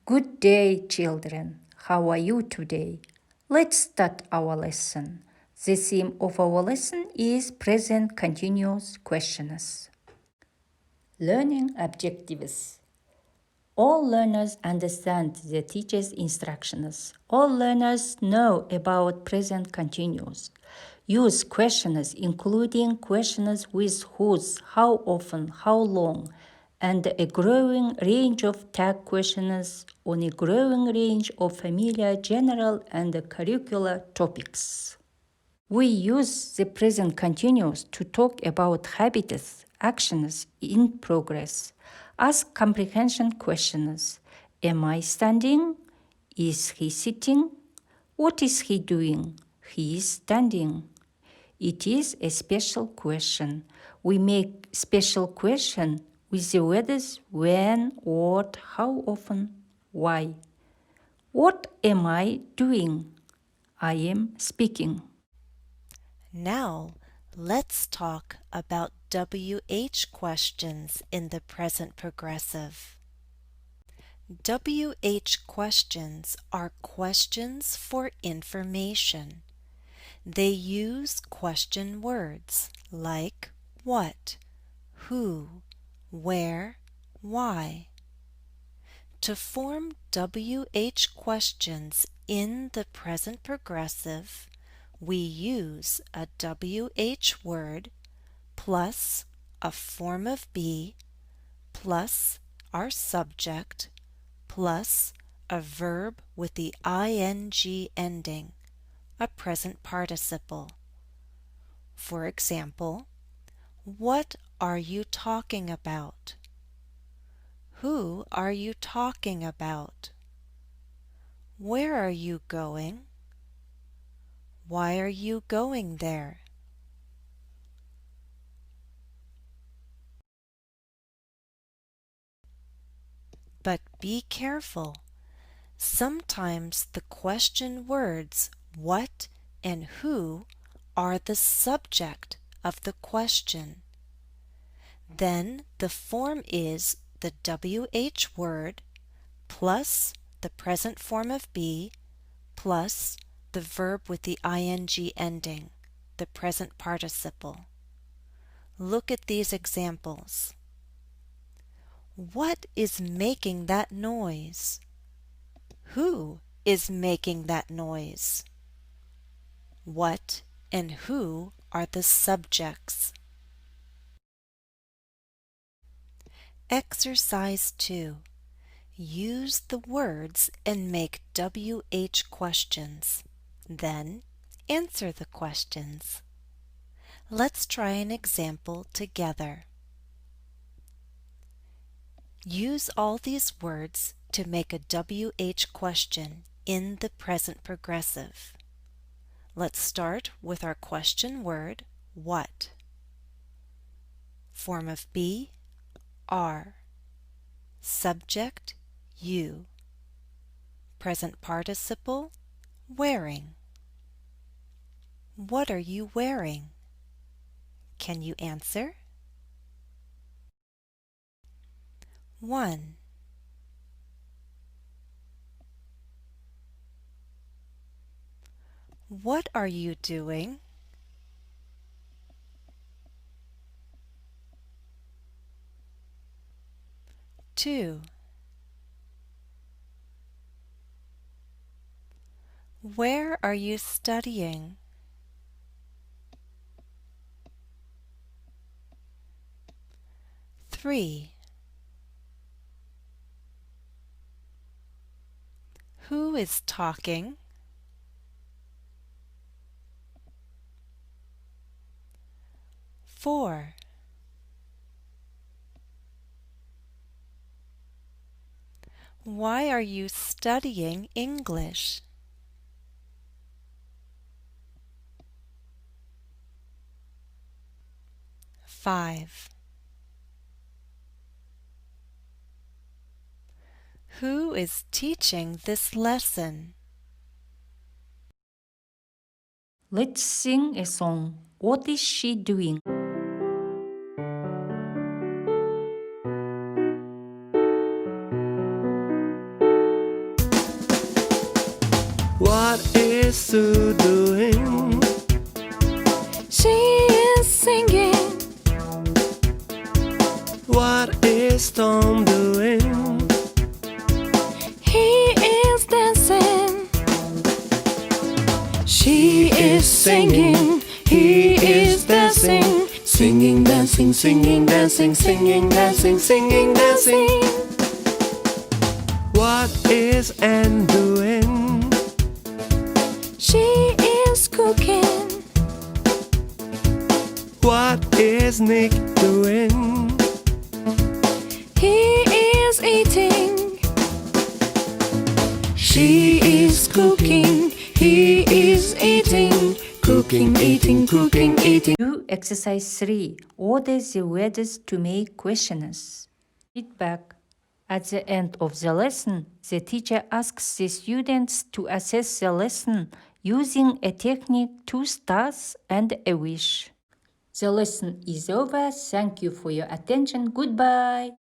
Good day, children. How are you today? Let's start our lesson. The theme of our lesson is present continuous questions. Learning objectives. All learners understand the teacher's instructions. All learners know about present continuous. Use questions including questions with whose, how often, how long, and a growing range of tag questions on a growing range of familiar general and curricular topics. We use the present continuous to talk about habits, actions in progress. Ask comprehension questions. Am I standing? Is he sitting? What is he doing? He is standing. It is a special question. We make special question with the words when, what, how often, why. What am I doing? I am speaking. Now, let's talk about WH questions in the present progressive. WH questions are questions for information. They use question words like what, who, where, why. To form WH questions in the present progressive, we use a WH word plus a form of be plus our subject plus a verb with the ing ending, a present participle. For example, what are you talking about? Who are you talking about? Where are you going? Why are you going there? But be careful. Sometimes the question words what and who are the subject of the question. Then the form is the WH word plus the present form of be plus the verb with the ing ending, the present participle. Look at these examples. What is making that noise? Who is making that noise? What and who are the subjects? Exercise 2. Use the words and make WH questions. Then answer the questions. Let's try an example together. Use all these words to make a WH question in the present progressive. Let's start with our question word, what. Form of be, are. Subject, you. Present participle, wearing. What are you wearing? Can you answer? 1. What are you doing? 2. Where are you studying? 3. Who is talking? 4. Why are you studying English? 5. Who is teaching this lesson? Let's sing a song. What is she doing? What is Sue doing? She is singing. What is Tom doing? He is dancing. She is singing. He is dancing. Singing, dancing, singing, dancing, singing, dancing, singing, dancing. What is Anne doing? She is cooking. What is Nick doing? He is eating. She is cooking. He is eating. Cooking, eating, cooking, eating. Do exercise 3. Order the words to make questions. Feedback. At the end of the lesson, the teacher asks the students to assess the lesson using a technique 2 stars and a wish. The lesson is over. Thank you for your attention. Goodbye.